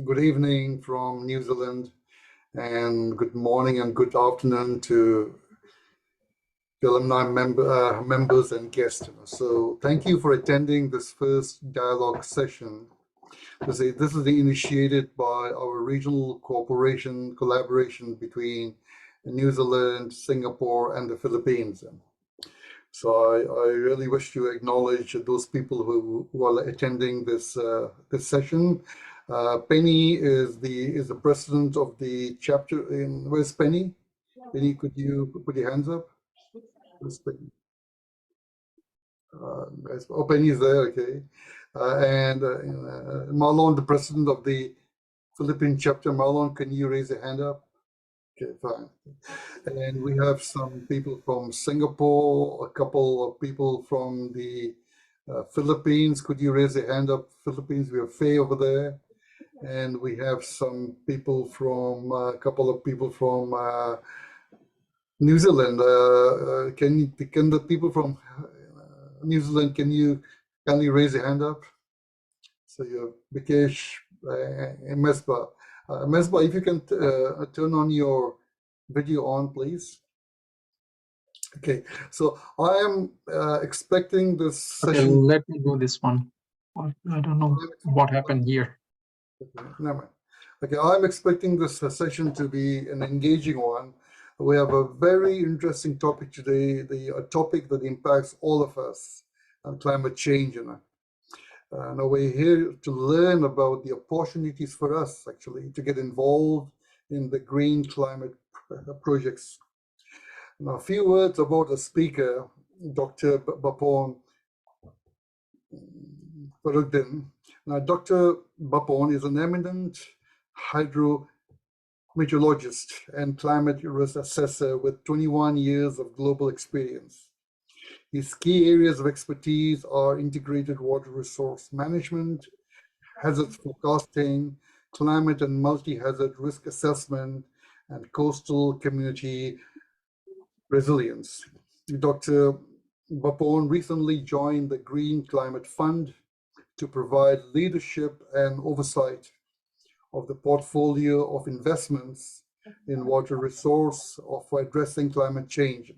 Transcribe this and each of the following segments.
good evening from New Zealand, and good morning and good afternoon to the alumni members and guests. So thank you for attending this first dialogue session. This is initiated by our regional collaboration between New Zealand, Singapore, and the Philippines. So I really wish to acknowledge those people who are attending this session. Penny is the president of the chapter in. Where's Penny? Penny, could you put your hands up? Where's Penny? Penny is there. Okay. And Marlon, the president of the Philippine chapter. Marlon, can you raise your hand up? Okay, fine. And we have some people from Singapore, a couple of people from the Philippines. Could you raise your hand up? Philippines, we have Faye over there. And we have some people from, a couple of people from New Zealand. Can the people from New Zealand, can you kindly raise your hand up? So you're Vikesh and Mesba. Mesba, if you can turn on your video on, please. Okay, so I am expecting this session. Okay, let me do this one. I don't know what happened here. Okay, never mind. Okay, I'm expecting this session to be an engaging one. We have a very interesting topic today, a topic that impacts all of us, climate change. Now we're here to learn about the opportunities for us, actually, to get involved in the green climate projects. Now, a few words about the speaker, Dr. Bapon Fakhruddin. Now, Dr. Bapon is an eminent hydrometeorologist and climate risk assessor with 21 years of global experience. His key areas of expertise are integrated water resource management, hazard forecasting, climate and multi-hazard risk assessment, and coastal community resilience. Dr. Bapon recently joined the Green Climate Fund to provide leadership and oversight of the portfolio of investments in water resource for addressing climate change.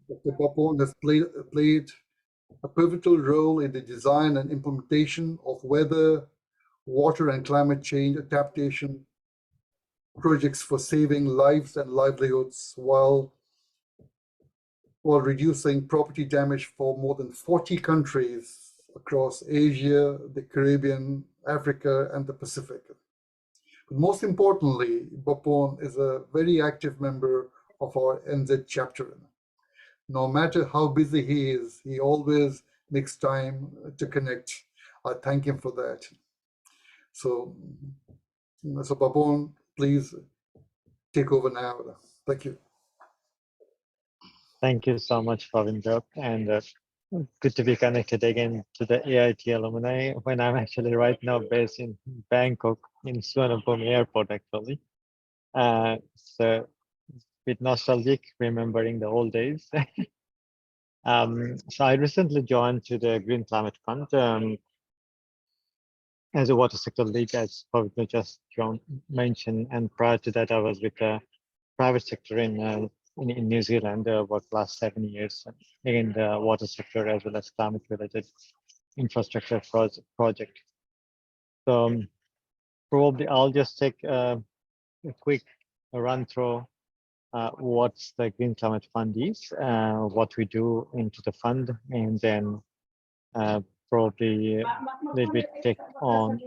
Dr. Bapon has played a pivotal role in the design and implementation of weather, water, and climate change adaptation projects for saving lives and livelihoods while reducing property damage for more than 40 countries across Asia, the Caribbean, Africa, and the Pacific. But most importantly, Bapon is a very active member of our NZ chapter. No matter how busy he is, he always makes time to connect. I thank him for that. So Bapon, please take over now. Thank you. Thank you so much, Ravinder, and good to be connected again to the AITAA alumni when I'm actually right now based in Bangkok in Suvarnabhumi Airport, actually. So a bit nostalgic, remembering the old days. So I recently joined to the Green Climate Fund as a water sector lead, as Ravinder just mentioned, and prior to that, I was with the private sector in New Zealand for the last 7 years in the water sector as well as climate related infrastructure project. So probably I'll just take a quick run through what the Green Climate Fund is, what we do into the fund, and then probably a little bit take on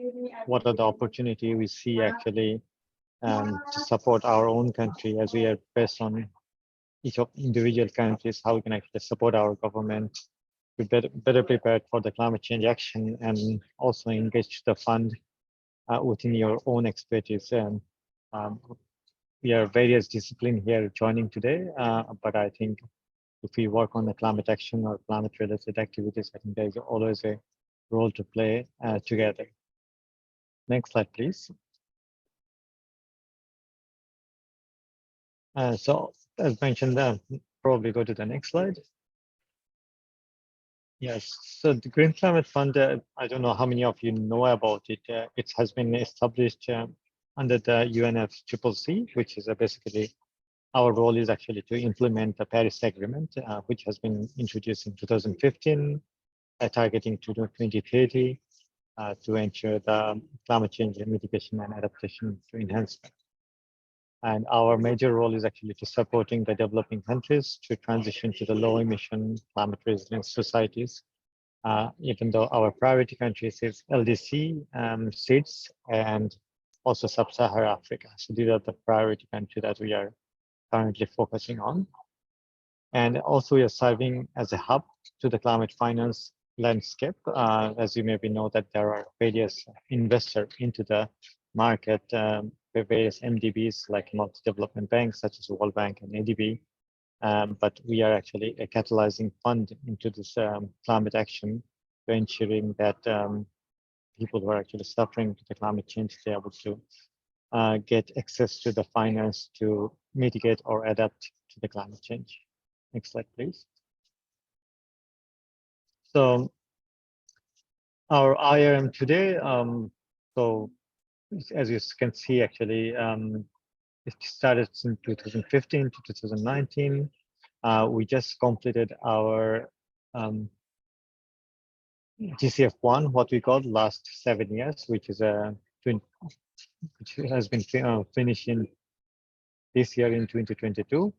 what are the opportunity we see actually to support our own country as we are based on each of individual countries, how we can actually support our government to better prepared for the climate change action and also engage the fund within your own expertise. And we are various disciplines here joining today, but I think if we work on the climate action or climate related activities, I think there's always a role to play together. Next slide, please. So as mentioned, probably go to the next slide. Yes, so the Green Climate Fund, I don't know how many of you know about it. It has been established under the UNFCCC, which is basically our role is actually to implement the Paris Agreement, which has been introduced in 2015, targeting to 2030 to ensure the climate change mitigation and adaptation to enhancement. And our major role is actually to supporting the developing countries to transition to the low emission climate resilient societies. Even though our priority countries is LDC, SIDS, and also Sub-Saharan Africa. So these are the priority countries that we are currently focusing on. And also we are serving as a hub to the climate finance landscape. As you maybe know that there are various investors into the market, various MDBs like multi-development banks such as World Bank and ADB. But we are actually a catalyzing fund into this climate action to ensuring that people who are actually suffering to the climate change, they're able to get access to the finance to mitigate or adapt to the climate change. Next slide, please. So our IRM today, so as you can see, actually, it started in 2015 to 2019. We just completed our GCF1, what we call last 7 years, which is which has been finishing this year in 2022.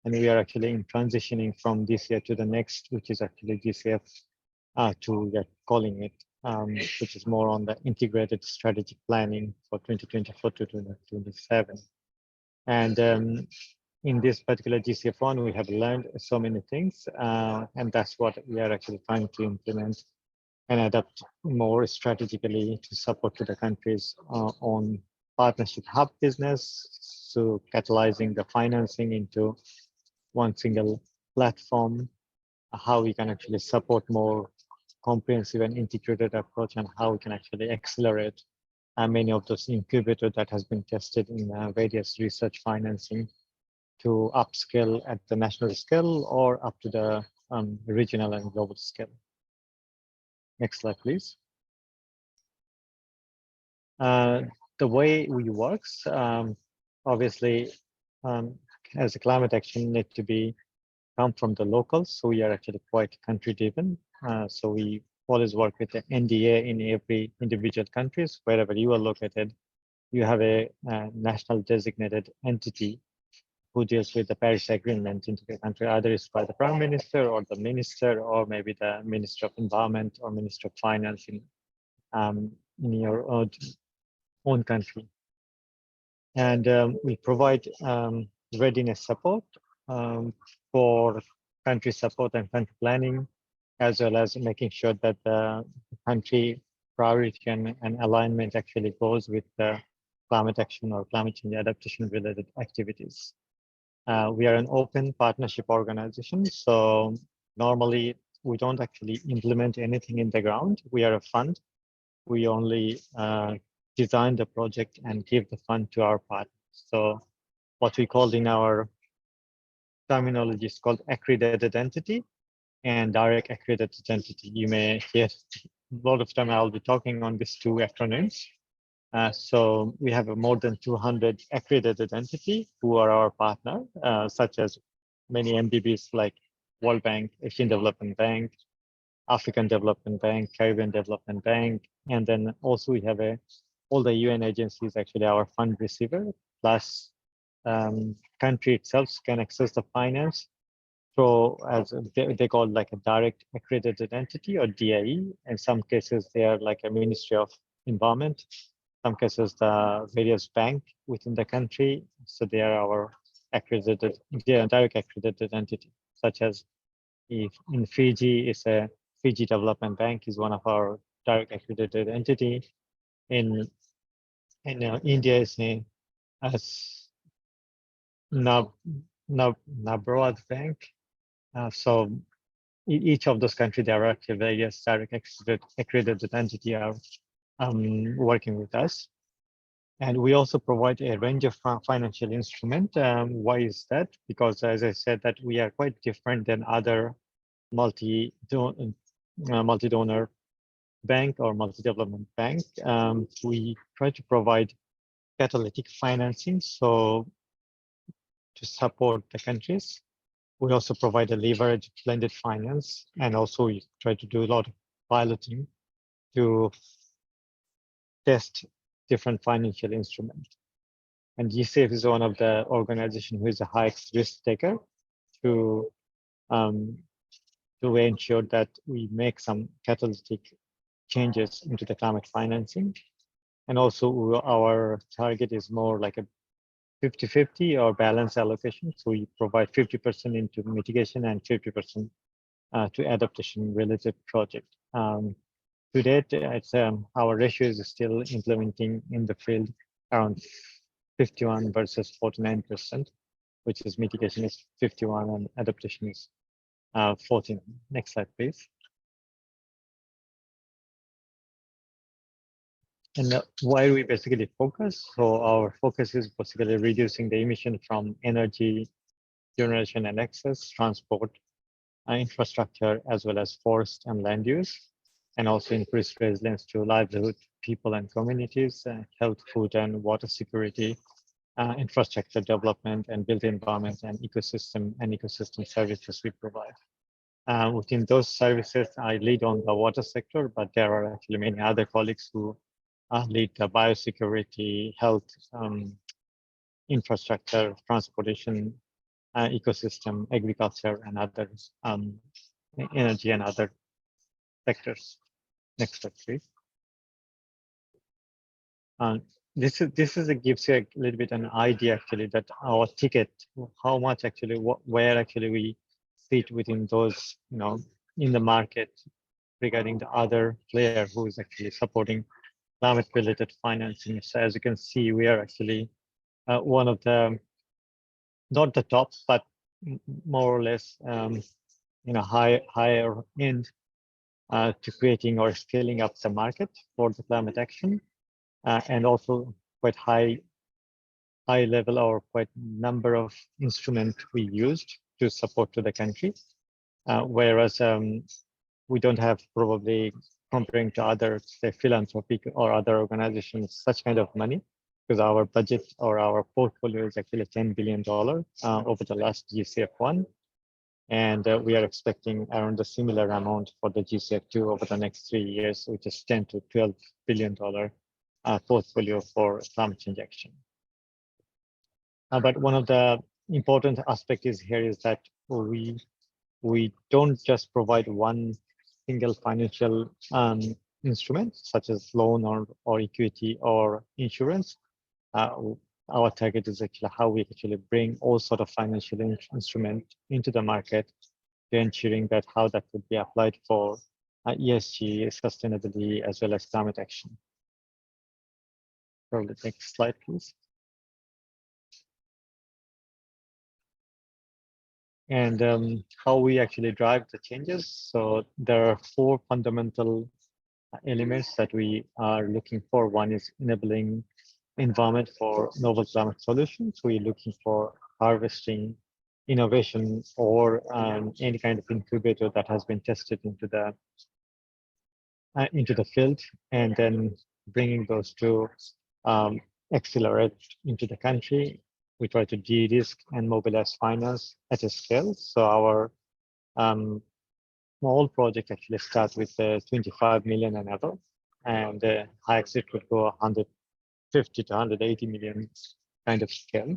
And we are actually in transitioning from this year to the next, which is actually GCF2, we are calling it, which is more on the integrated strategic planning for 2024 to 2027. And in this particular GCF1, we have learned so many things, and that's what we are actually trying to implement and adapt more strategically to support to the countries on partnership hub business, so catalyzing the financing into one single platform, how we can actually support more comprehensive and integrated approach, and how we can actually accelerate many of those incubators that has been tested in various research financing to upscale at the national scale or up to the regional and global scale. Next slide, please. The way we works, obviously, as a climate action need to come from the locals. So we are actually quite country driven. So we always work with the NDA in every individual countries. Wherever you are located, you have a national designated entity who deals with the Paris Agreement into the country. Either it's by the Prime Minister or the Minister, or maybe the Minister of Environment or Minister of Finance in your own country. And we provide readiness support for country support and country planning, as well as making sure that the country priority and alignment actually goes with the climate action or climate change adaptation related activities. We are an open partnership organization, so normally we don't actually implement anything in the ground. We are a fund. We only design the project and give the fund to our partners. So what we called in our terminology is called accredited entity and direct accredited entity. You may hear a lot of time I'll be talking on these two acronyms. So we have more than 200 accredited entities who are our partner, such as many MDBs like World Bank, Asian Development Bank, African Development Bank, Caribbean Development Bank, and then also we have all the UN agencies actually our fund receiver, plus country itself can access the finance. So as they call like a direct accredited entity or DAE. In some cases, they are like a Ministry of Environment. Some cases, the various bank within the country. So they are our accredited, direct accredited entity, such as if in Fiji, it's a Fiji Development Bank is one of our direct accredited entity. In India is as Nabroad Bank. So each of those countries, there are actually various direct accredited entity are working with us. And we also provide a range of financial instrument. Why is that? Because as I said, that we are quite different than other multi-donor bank or multi-development bank. We try to provide catalytic financing, so to support the countries. We also provide a leverage blended finance, and also we try to do a lot of piloting to test different financial instruments. And GCF is one of the organizations who is the highest risk taker to ensure that we make some catalytic changes into the climate financing. And also our target is more like a 50-50 or balance allocation. So we provide 50% into mitigation and 50% to adaptation related project. To date, it's, our ratio is still implementing in the field around 51 versus 49%, which is mitigation is 51 and adaptation is 14. Next slide, please. And why we basically focus? So our focus is basically reducing the emission from energy generation and access, transport, infrastructure, as well as forest and land use, and also increase resilience to livelihood, people and communities, health, food and water security, infrastructure development, and built environment and ecosystem services we provide. Within those services, I lead on the water sector, but there are actually many other colleagues who lead the biosecurity, health, infrastructure, transportation, ecosystem, agriculture, and other energy and other sectors. Next slide, please. This gives you a little bit an idea actually that our ticket, how much actually, where actually we fit within those, in the market regarding the other player who is actually supporting climate related financing. So as you can see, we are actually one of the, not the top, but more or less, higher end to creating or scaling up the market for the climate action, and also quite high level or quite number of instruments we used to support to the country, whereas we don't have probably comparing to other, say, philanthropic or other organizations, such kind of money, because our budget or our portfolio is actually $10 billion over the last GCF1. And we are expecting around a similar amount for the GCF2 over the next 3 years, which is $10 to $12 billion portfolio for climate change action. But one of the important aspects is here is that we don't just provide one single financial instrument, such as loan or equity or insurance. Our target is actually how we actually bring all sort of financial instrument into the market to ensuring that how that could be applied for ESG, sustainability, as well as climate action. So the next slide, please. And how we actually drive the changes. So there are 4 fundamental elements that we are looking for. One is enabling environment for novel climate solutions. We're looking for harvesting innovation or any kind of incubator that has been tested into the field, and then bringing those to accelerate into the country. We try to de-risk and mobilize finance at a scale. So our small project actually starts with 25 million and above, and the highest it could go 150 to 180 million kind of scale.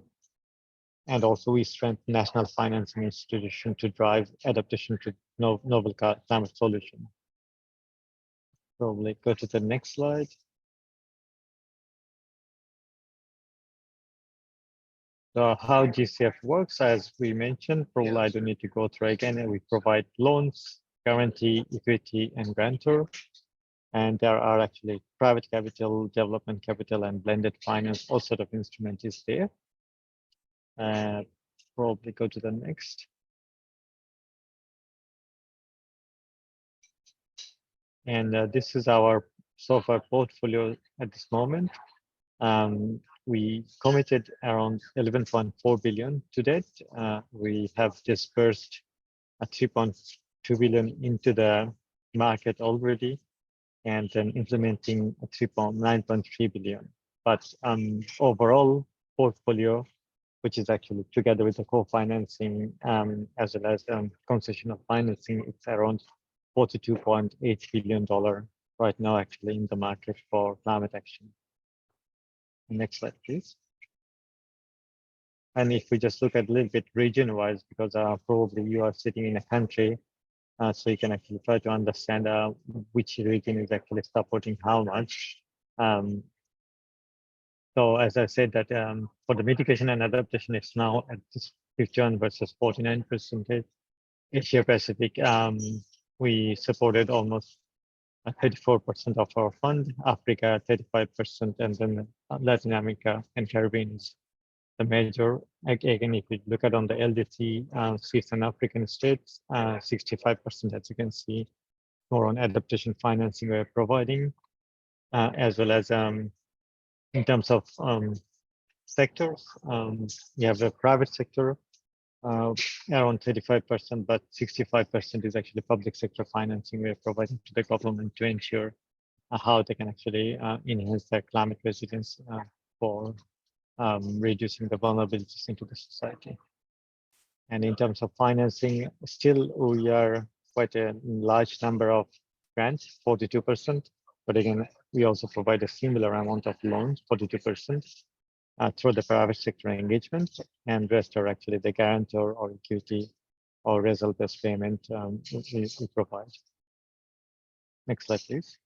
And also we strengthen national financing institution to drive adaptation to novel climate solution. Probably go to the next slide. So how GCF works, as we mentioned, probably I don't need to go through again, and we provide loans, guarantee, equity, and grantor. And there are actually private capital, development capital, and blended finance, all sort of instrument is there. Probably go to the next. And this is our so far portfolio at this moment. We committed around 11.4 billion to date. We have dispersed 3.2 billion into the market already, and then implementing 9.3 billion. But overall portfolio, which is actually together with the co-financing as well as concessional financing, it's around $42.8 billion right now actually in the market for climate action. Next slide, please. And if we just look at a little bit region-wise, because probably you are sitting in a country, so you can actually try to understand which region is actually supporting how much. So as I said that for the mitigation and adaptation, it's now at this 51 versus 49%. Asia Pacific, we supported almost 34% of our fund, Africa 35%, and then Latin America and Caribbean is the major. Again, if you look at on the LDC, Eastern African states, 65%, as you can see, more on adaptation financing we're providing, as well as in terms of sectors, you have the private sector, around 35%, but 65% is actually public sector financing we're providing to the government to ensure how they can actually enhance their climate resilience for reducing the vulnerabilities into the society. And in terms of financing, still we are quite a large number of grants, 42%, but again, we also provide a similar amount of loans, 42%, through the private sector engagement, and rest are actually the guarantor or equity or result-based payment we provide. Next slide, please.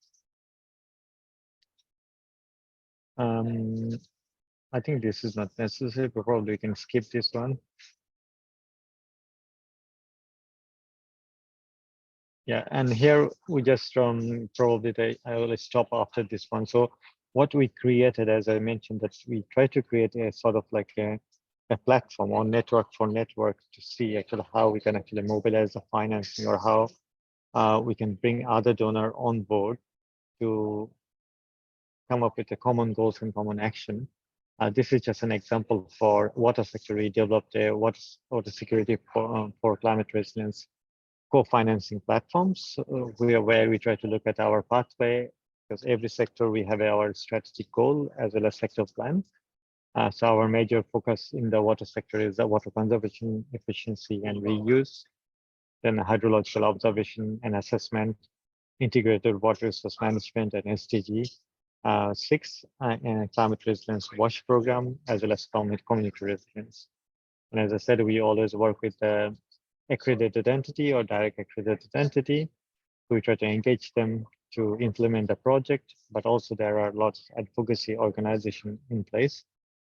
I think this is not necessary, but probably we can skip this one. Yeah, and here we just probably I will stop after this one. So what we created, as I mentioned, that we try to create a sort of like a platform or network for networks to see actually how we can actually mobilize the financing or how we can bring other donor on board to come up with the common goals and common action. This is just an example for water sector. We developed a water security for climate resilience co-financing platforms where we try to look at our pathway, because every sector we have our strategic goal as well as sector plan. So our major focus in the water sector is the water conservation, efficiency, and reuse, then hydrological observation and assessment, integrated water resource management and SDG 6, and climate resilience WASH program, as well as community resilience. And as I said, we always work with the accredited entity or direct accredited entity. We try to engage them to implement the project, but also there are lots of advocacy organization in place,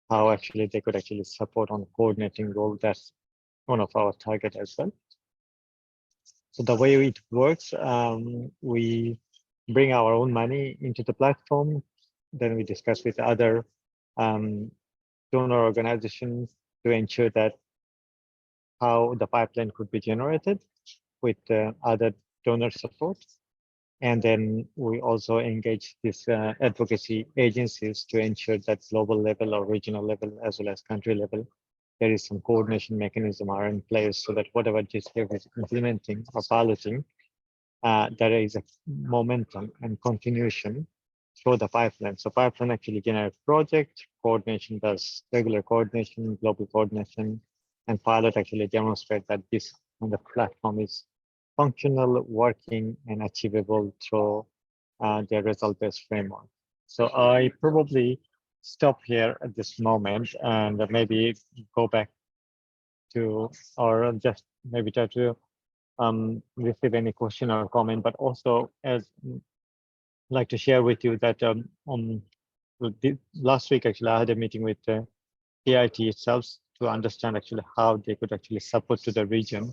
how actually they could actually support on coordinating role. That's one of our target as well. So the way it works, we bring our own money into the platform, then we discuss with other donor organizations to ensure that how the pipeline could be generated with other donor support. And then we also engage these advocacy agencies to ensure that global level or regional level as well as country level, there is some coordination mechanism are in place so that whatever GCF is implementing or piloting, there is a momentum and continuation through the pipeline. So pipeline actually generates project, coordination does regular coordination, global coordination, and pilot actually demonstrate that this kind of platform is functional, working, and achievable through the result-based framework. So I probably stop here at this moment and maybe go back to, or just maybe try to receive any question or comment, but also as like to share with you that last week actually I had a meeting with AITAA itself to understand actually how they could actually support to the region.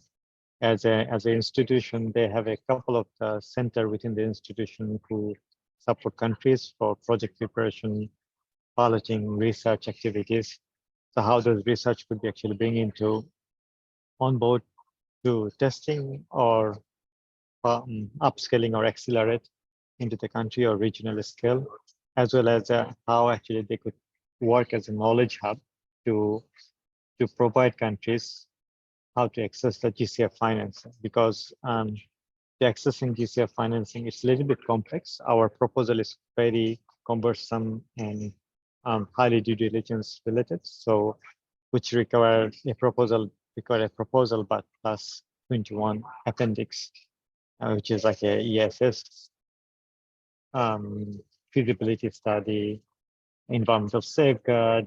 As an institution, they have a couple of center within the institution who support countries for project preparation, piloting, research activities. So how those research could be actually bring into on board to testing or upscaling or accelerate into the country or regional scale, as well as how actually they could work as a knowledge hub to provide countries how to access the GCF financing, because the accessing GCF financing is a little bit complex. Our proposal is very cumbersome and highly due diligence related. So, which require a proposal, but plus 21 appendix, which is like a ESS, feasibility study, environmental safeguard,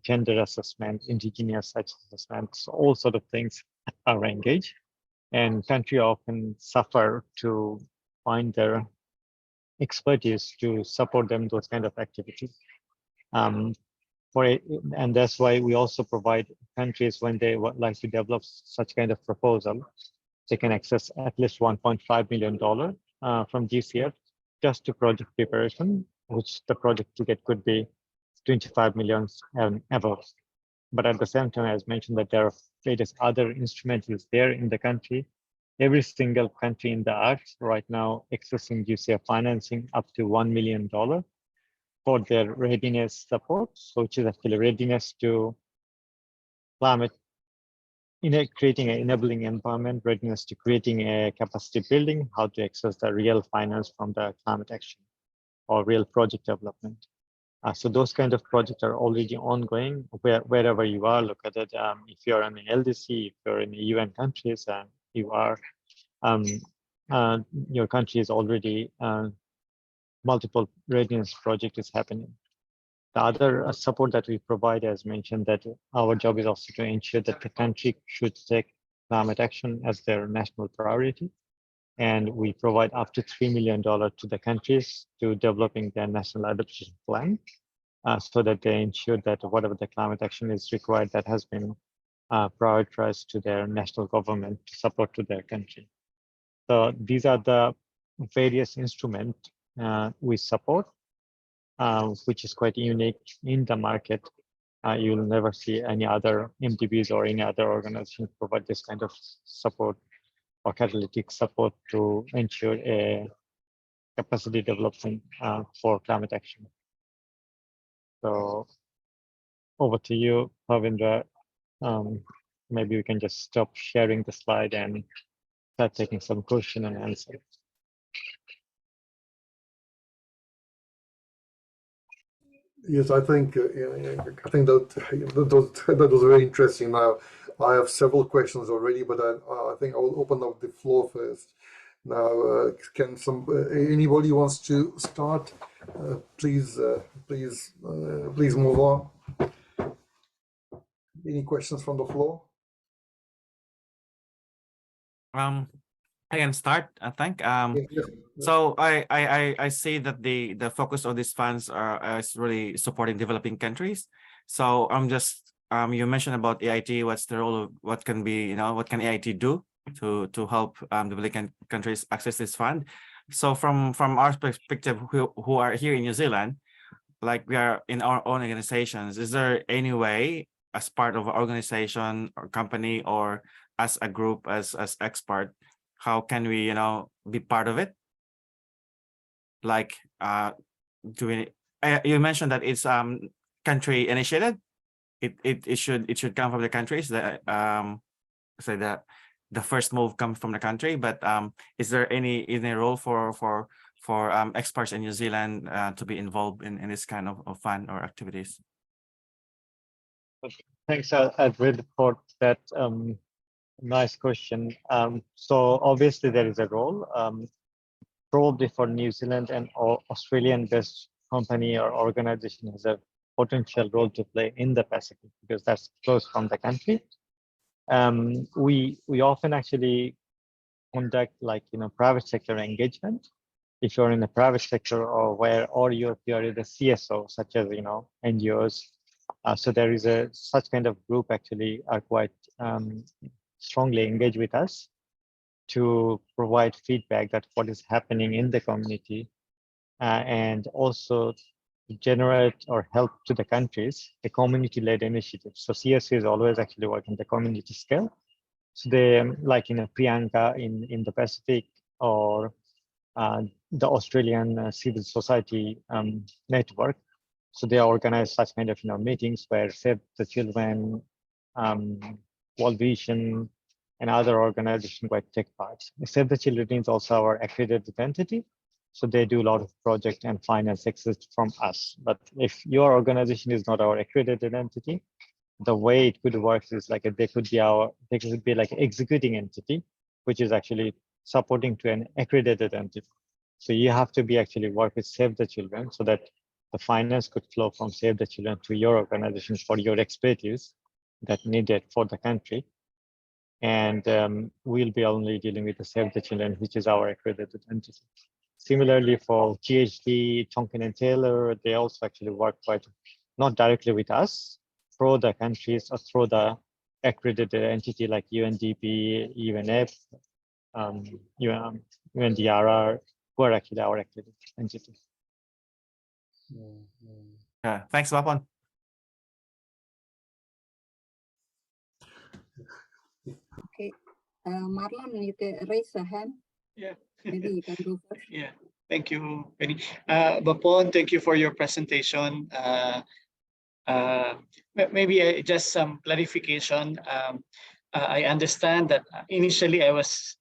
gender assessment, indigenous assessments, all sort of things are engaged. And country often suffer to find their expertise to support them those kind of activities. And that's why we also provide countries when they would like to develop such kind of proposal, they can access at least $1.5 million from GCF just to project preparation, which the project ticket could be 25 million and above. But at the same time, as mentioned, that there are various other instruments there in the country. Every single country in the arts right now accessing GCF financing up to $1 million for their readiness support, so which is actually readiness to climate, creating an enabling environment, readiness to creating a capacity building, how to access the real finance from the climate action or real project development. So those kind of projects are already ongoing wherever you are. Look at it. If you're in the LDC, if you're in the UN countries, and you are, your country is already multiple readiness project is happening. The other support that we provide, as mentioned, that our job is also to ensure that the country should take climate action as their national priority. And we provide up to $3 million to the countries to developing their national adaptation plan so that they ensure that whatever the climate action is required, that has been prioritized to their national government to support to their country. So these are the various instruments we support, which is quite unique in the market. You'll never see any other MDBs or any other organization provide this kind of support or catalytic support to ensure a capacity development for climate action. So over to you, Pavindra. Maybe we can just stop sharing the slide and start taking some question and answer. Yes, I think that was very interesting. Now, I have several questions already, but I think I will open up the floor first. Now, can anybody wants to start? Please move on. Any questions from the floor? I can start, I think. Yes. So I see that the focus of these funds is really supporting developing countries. So I'm just you mentioned about AIT. What's the role of what can be, what can AIT do to help developing countries access this fund? So from our perspective, who are here in New Zealand, like we are in our own organizations, is there any way as part of an organization or company or as a group, as expert, how can we, be part of it? Like, you mentioned that it's country initiated. It should come from the countries that say that the first move comes from the country. But is there any role for experts in New Zealand to be involved in this kind of fund or activities? Thanks, Edward, for that nice question. So obviously there is a role, probably for New Zealand and Australian-based company or organization has a potential role to play in the Pacific because that's close from the country. We often actually conduct private sector engagement. If you're in the private sector or you're in the CSO, such as NGOs. So there is such kind of group actually are quite strongly engaged with us to provide feedback that what is happening in the community and also generate or help to the countries a community-led initiative. So CSC is always actually working the community scale. So they Priyanka in the Pacific or the Australian civil society network. So they organize such kind of meetings where Save the Children, World Vision, and other organizations might take part. Save the Children is also our accredited entity. So they do a lot of project and finance exist from us. But if your organization is not our accredited entity, the way it could work is like they could be like executing entity, which is actually supporting to an accredited entity. So you have to be actually work with Save the Children so that the finance could flow from Save the Children to your organization for your expertise that needed for the country. And we'll be only dealing with the Save the Children, which is our accredited entity. Similarly, for GHD, Tonkin and Taylor, they also actually work quite not directly with us, through the countries or through the accredited entity like UNDP, UNF, UNDRR, who are actually our accredited entity. Yeah, thanks, Bapon. Okay, Marlon, you can raise a hand. Yeah. Maybe you can go first. Yeah. Thank you, Penny. Bapon, thank you for your presentation. Maybe just some clarification. I understand that initially I was,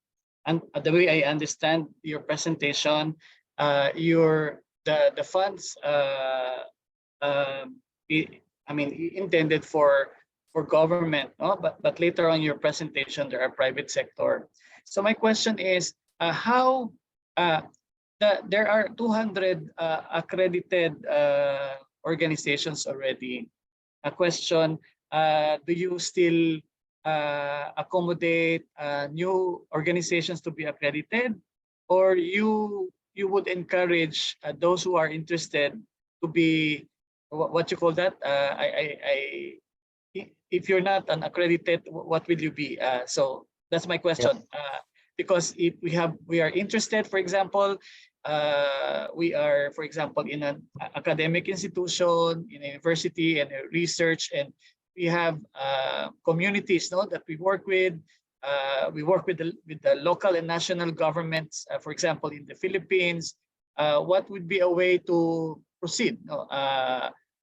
and the way I understand your presentation, the funds, I mean, intended for government, no? But later on your presentation, there are private sector. So my question is, how there are 200 accredited organizations already. A question, do you still accommodate new organizations to be accredited, or you would encourage those who are interested to be, what you call that? If you're not an accredited, what will you be? So that's my question. Because if we are interested, for example, we are, for example, in an academic institution, in a university and research, and we have communities, no, that we work with. We work with the local and national governments, for example, in the Philippines. What would be a way to proceed? No?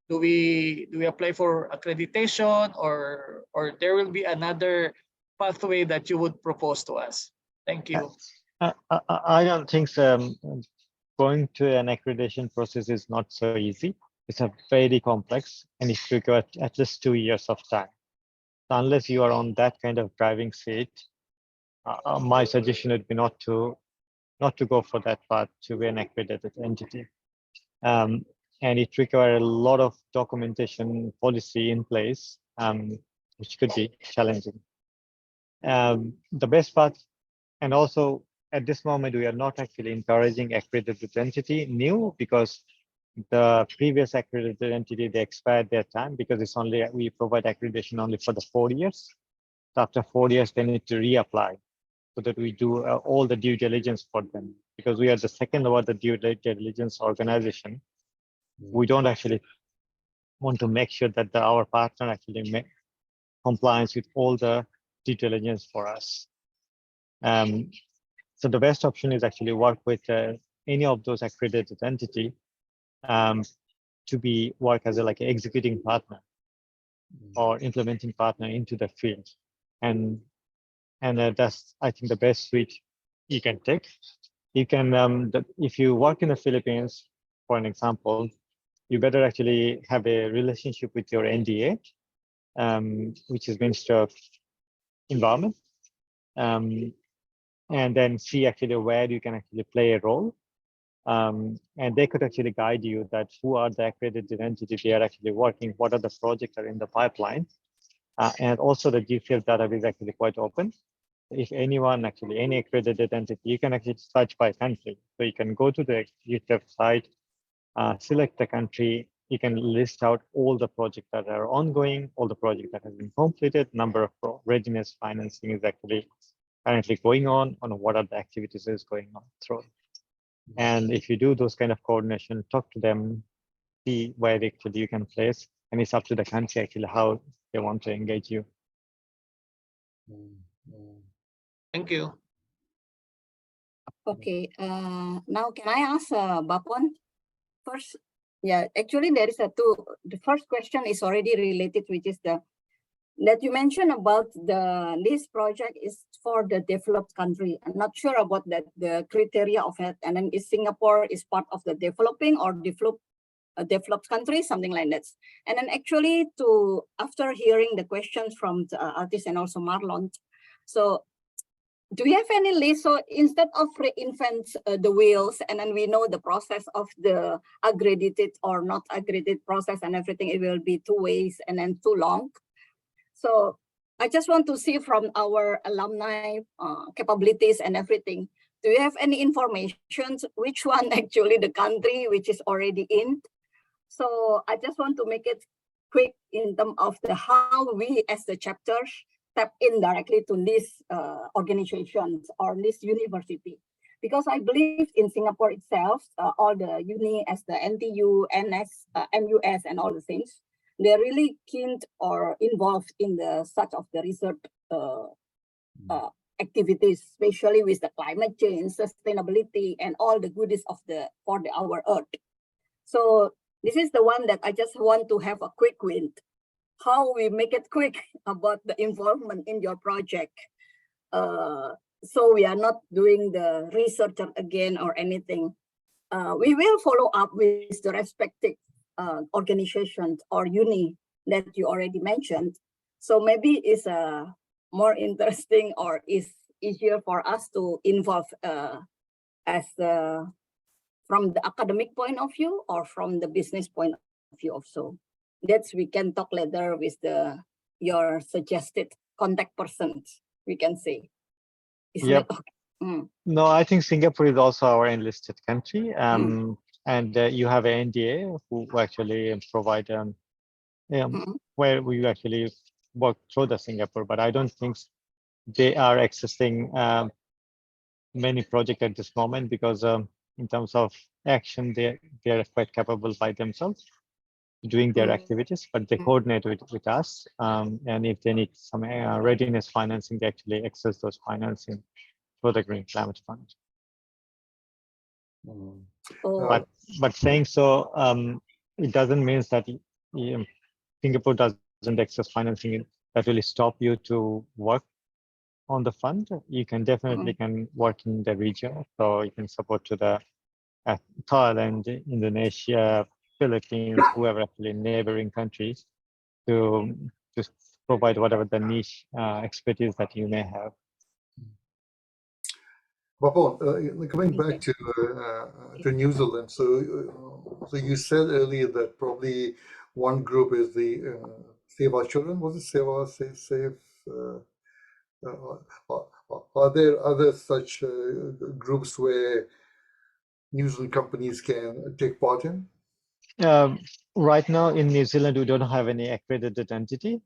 Do we apply for accreditation, or there will be another pathway that you would propose to us? Thank you. I don't think going to an accreditation process is not so easy. It's a very complex, and it requires at least 2 years of time. So unless you are on that kind of driving seat, my suggestion would be not to go for that path to be an accredited entity. And it requires a lot of documentation policy in place, which could be challenging. The best part, and also at this moment, we are not actually encouraging accredited entity new, because the previous accredited entity, they expired their time, because it's only, we provide accreditation only for the 4 years. So after 4 years, they need to reapply, so that we do all the due diligence for them, because we are the second over the due diligence organization. We don't actually want to make sure that our partner actually make compliance with all the due diligence for us. So the best option is actually work with any of those accredited entity to be work as a like an executing partner or implementing partner into the field, and that's, I think, the best switch you can take. You can if you work in the Philippines, for an example, you better actually have a relationship with your NDA, which is Ministry of Environment, and then see actually where you can actually play a role. And they could actually guide you that who are the accredited entities they are actually working, what are the projects that are in the pipeline. And also the GFIL database is actually quite open. If anyone actually, any accredited entity, you can actually search by country. So you can go to the GFIL site, select the country, you can list out all the projects that are ongoing, all the projects that have been completed, number of readiness financing is actually currently going on what are the activities is going on through. And if you do those kind of coordination, talk to them, see where actually you can place, and it's up to the country actually how they want to engage you. Thank you. Okay, now can I ask Bapon first? Yeah, actually there is the first question is already related, which is that you mentioned about this project is for the developed country. I'm not sure about that, the criteria of it. And then is Singapore is part of the developing or developed country, something like that. And then actually after hearing the questions from the artist and also Marlon, so do you have any list? So instead of reinvent the wheels, and then we know the process of the accredited or not accredited process and everything, it will be 2 ways and then too long. So I just want to see from our alumni capabilities and everything, do you have any information which one actually the country which is already in? So I just want to make it quick in terms of how we as the chapters tap in directly to these organizations or this university. Because I believe in Singapore itself, all the uni as the NTU, NS, MUS and all the things, they're really keen or involved in such of the research activities, especially with the climate change, sustainability, and all the goodies of our Earth. So this is the one that I just want to have a quick win. How we make it quick about the involvement in your project. So we are not doing the research again or anything. We will follow up with the respective organizations or uni that you already mentioned. So maybe it's more interesting or is easier for us to involve from the academic point of view or from the business point of view also. That's we can talk later with your suggested contact persons, we can say. Yep. No, I think Singapore is also our enlisted country. And you have an NDA who actually provide where we actually work through the Singapore, but I don't think they are accessing many projects at this moment because in terms of action, they are quite capable by themselves doing their activities, but they coordinate with us. And if they need some readiness financing, they actually access those financing for the Green Climate Fund. But saying so, it doesn't mean that Singapore doesn't access financing that really stop you to work on the fund. You can definitely can work in the region, so you can support to the Thailand, Indonesia, Philippines, whoever actually neighboring countries to just provide whatever the niche expertise that you may have. Bapon, coming back to New Zealand, so you said earlier that probably one group is the Save Our Children. Was it Save? Are there other such groups where New Zealand companies can take part in? Right now in New Zealand, we don't have any accredited entity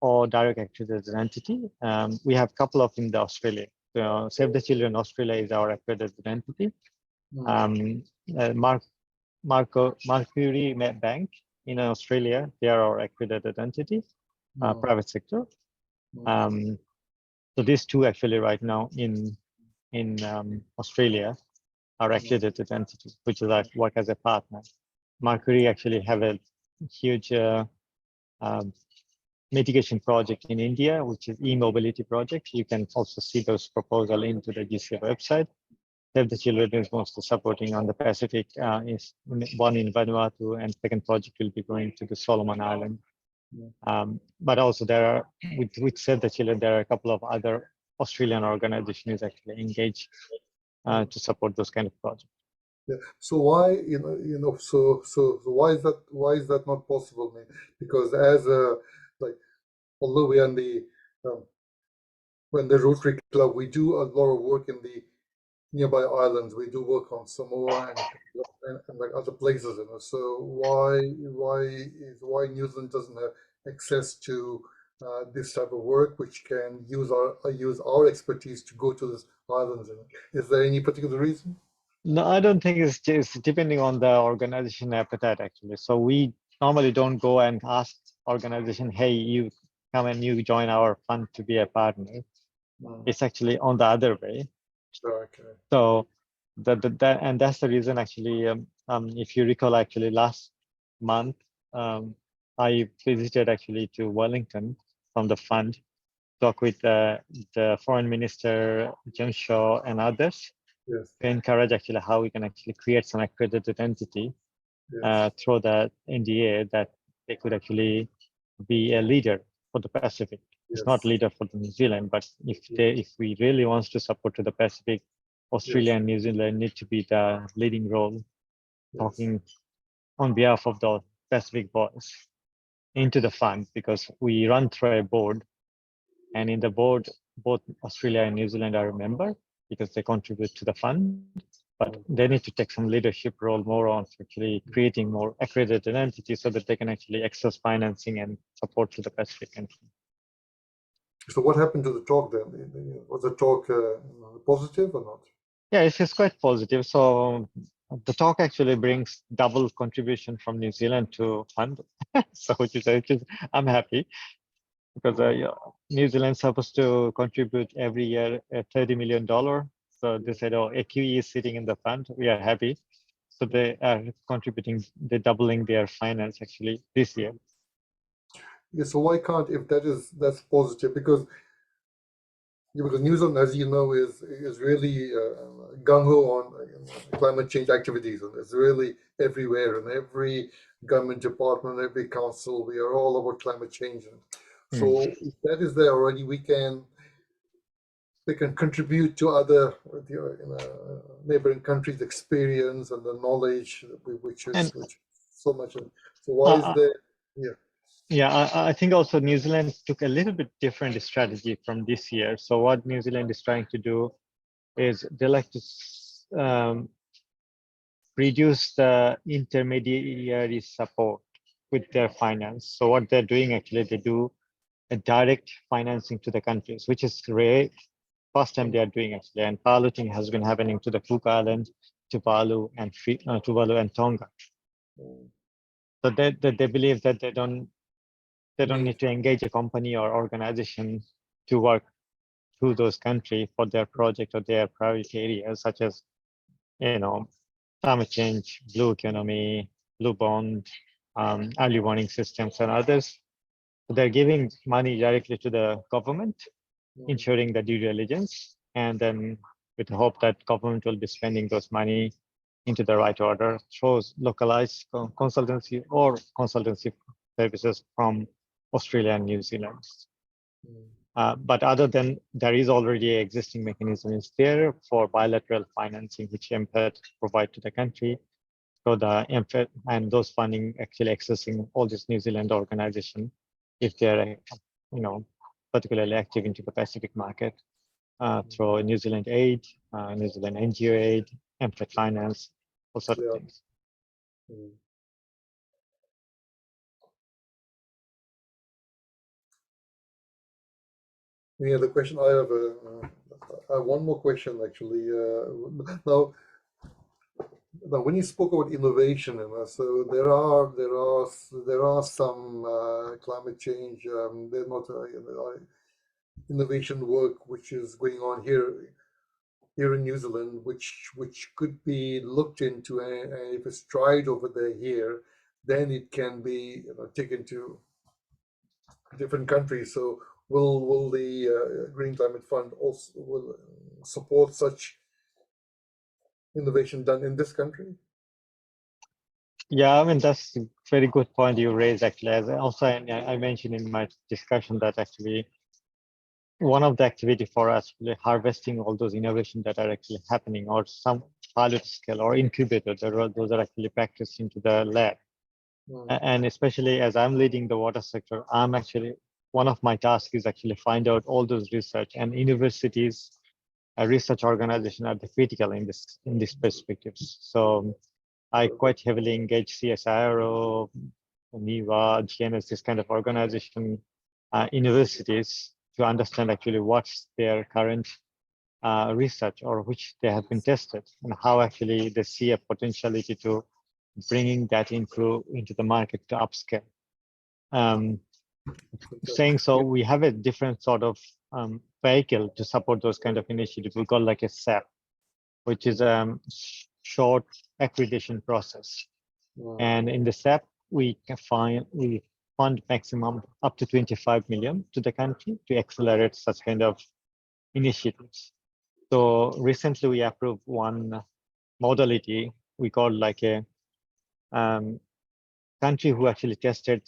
or direct accredited entity. We have a couple of in Australia. Save the Children Australia is our accredited entity. Mercury Bank in Australia, they are our accredited entity, private sector. So these two actually right now in Australia are accredited entities, which is like work as a partner. Mercury actually have a huge mitigation project in India, which is e-mobility project. You can also see those proposals into the GCF website. Save the Children is mostly supporting on the Pacific, is one in Vanuatu, and second project will be going to the Solomon Island. But also there are, with Save the Children, there are a couple of other Australian organizations actually engaged to support those kind of projects. Yeah. So why, so why is that not possible? I mean, because as although we are in when the Rotary Club, we do a lot of work in the nearby islands. We do work on Samoa and like other places, So why New Zealand doesn't have access to this type of work, which can use our expertise to go to these islands? Is there any particular reason? No, I don't think it's just depending on the organization appetite actually. So we normally don't go and ask organization, hey, you come and you join our fund to be a partner. It's actually on the other way. Okay. So and that's the reason actually. If you recall, actually last month, I visited actually to Wellington from the fund, talk with the foreign minister, Jim Shaw, and others Yes. to encourage actually how we can actually create some accredited entity Yes. through the NDA that they could actually be a leader for the Pacific. It's not Yes. leader for the New Zealand, but if we really want to support to the Pacific, Australia Yes. and New Zealand need to be the leading role, Yes. talking on behalf of the Pacific boys into the fund, because we run through a board, and in the board, both Australia and New Zealand are a member because they contribute to the fund, but they need to take some leadership role more on actually creating more accredited entities so that they can actually access financing and support to the Pacific country. So what happened to the talk then? Was the talk positive or not? Yeah, it's quite positive. So the talk actually brings double contribution from New Zealand to fund. So which is I'm happy because yeah, New Zealand's supposed to contribute every year $30 million. So they said, oh, AQE is sitting in the fund. We are happy. So they are contributing, they're doubling their finance actually this year. Yeah, so why can't, if that's positive, because New Zealand, as you know, is really gung ho on climate change activities, and it's really everywhere, and every government department, every council, we are all about climate change. And so if that is there already, we can contribute to other neighboring countries' experience and the knowledge, which is so much. So why is there? Yeah. Yeah, I think also New Zealand took a little bit different strategy from this year. So what New Zealand is trying to do is they like to reduce the intermediary support with their finance. So what they're doing actually, they do a direct financing to the countries, which is rare. First time they are doing actually, and piloting has been happening to the Cook Islands, Tuvalu and Tonga. So they believe that they don't need to engage a company or organization to work through those countries for their project or their priority areas, such as, climate change, blue economy, blue bond, early warning systems, and others. So they're giving money directly to the government, ensuring the due diligence, and then with the hope that government will be spending those money into the right order through localized consultancy or consultancy services from Australia and New Zealand. But other than there is already an existing mechanism there for bilateral financing, which MPET provide to the country. So the MPET and those funding actually accessing all this New Zealand organization, if they're, particularly active into the Pacific market through New Zealand Aid, New Zealand NGO Aid, MPET Finance, all sorts of things. Any other question? I have one more question actually. Now, when you spoke about innovation, so there are some climate change. There's not innovation work which is going on here in New Zealand, which could be looked into, and if it's tried over there here, then it can be taken to different countries. So will the Green Climate Fund also will support such innovation done in this country? Yeah, I mean, that's a very good point you raised, actually. As also I mentioned in my discussion that actually one of the activity for us, really harvesting all those innovations that are actually happening, or some pilot scale or incubator, those are actually practiced into the lab. And especially as I'm leading the water sector, one of my tasks is actually find out all those research, and universities, research organization are the critical in these perspectives. So I quite heavily engage CSIRO, NIWA, GNS, this kind of organization, universities, to understand actually what's their current research or which they have been tested, and how actually they see a potentiality to bringing that into the market to upscale. Saying so, we have a different sort of vehicle to support those kind of initiatives. We call like a SAP, which is a short accreditation process. And in the SAP, we fund maximum up to 25 million to the country to accelerate such kind of initiatives. So recently we approved one modality we call like a country who actually tested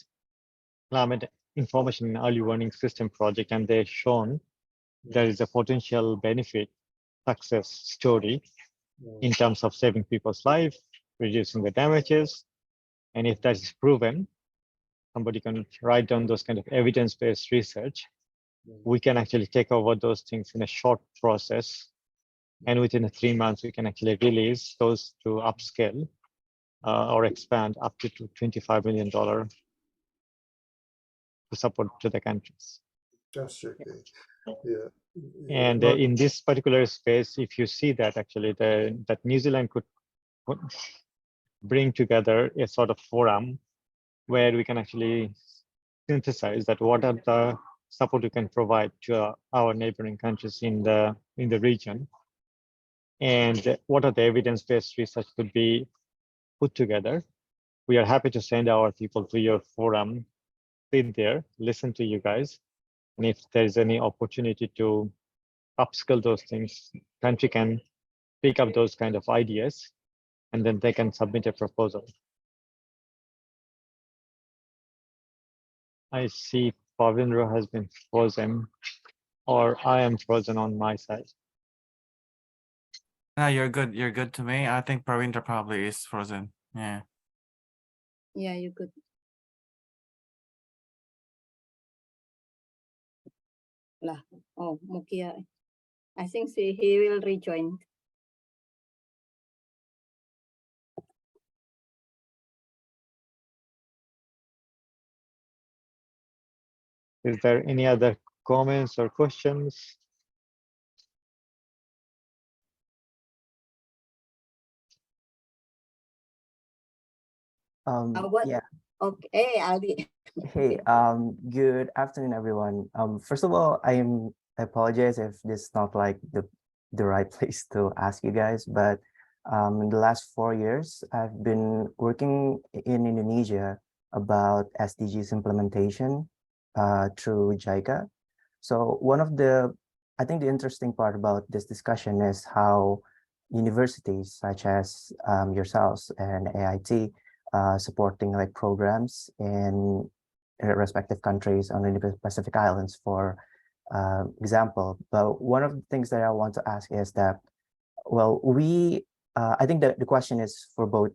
climate information and early warning system project, and they've shown there is a potential benefit success story in terms of saving people's life, reducing the damages. And if that is proven, somebody can write down those kind of evidence-based research. We can actually take over those things in a short process. And within 3 months, we can actually release those to upscale or expand up to $25 million to support to the countries. That's okay. Yeah. And in this particular space, if you see that actually that New Zealand could bring together a sort of forum where we can actually synthesize that what are the support we can provide to our neighboring countries in the region, and what are the evidence-based research could be put together. We are happy to send our people to your forum, sit there, listen to you guys, and if there is any opportunity to upskill those things, country can pick up those kind of ideas, and then they can submit a proposal. I see Pavindra has been frozen, or I am frozen on my side. No, you're good. You're good to me. I think Pravindra probably is frozen. Yeah. Yeah, you could. Lah. Oh, Mukia. I think he will rejoin. Is there any other comments or questions? What? Yeah. Okay, Aldi. Hey, good afternoon, everyone. First of all, I apologize if this is not like the right place to ask you guys, but in the last 4 years, I've been working in Indonesia about SDGs implementation through JICA. So I think the interesting part about this discussion is how universities such as yourselves and AIT supporting like programs in respective countries on the Pacific Islands, for example. But one of the things that I want to ask is that, well, I think that the question is for both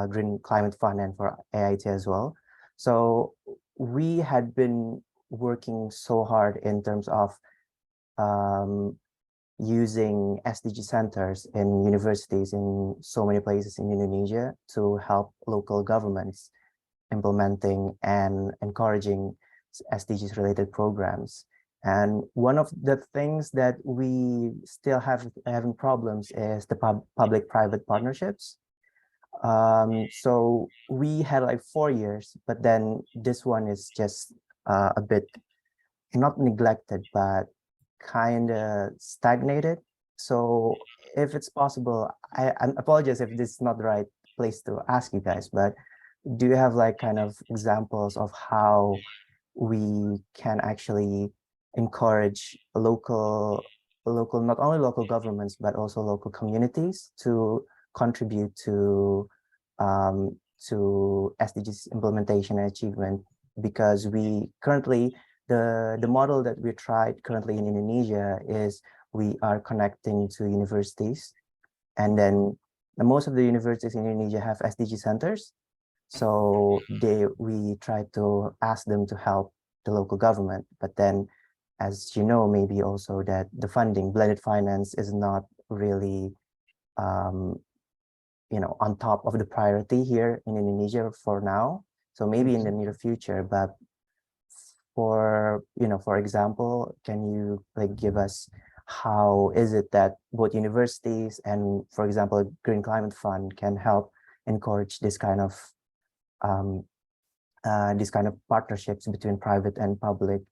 Green Climate Fund and for AIT as well. So we had been working so hard in terms of using SDG centers in universities in so many places in Indonesia to help local governments implementing and encouraging SDGs related programs. And one of the things that we still having problems is the public-private partnerships. So we had like 4 years, but then this one is just a bit not neglected, but kind of stagnated. So if it's possible, I apologize if this is not the right place to ask you guys, but do you have like kind of examples of how we can actually encourage local, not only local governments, but also local communities to contribute to SDGs implementation and achievement? Because we currently, the model that we tried currently in Indonesia is we are connecting to universities, and then most of the universities in Indonesia have SDG centers. So we try to ask them to help the local government, but then, as you know, maybe also that the funding, blended finance, is not really, on top of the priority here in Indonesia for now. So maybe in the near future, but for example, can you like give us how is it that both universities and, for example, Green Climate Fund can help encourage this kind of partnerships between private and public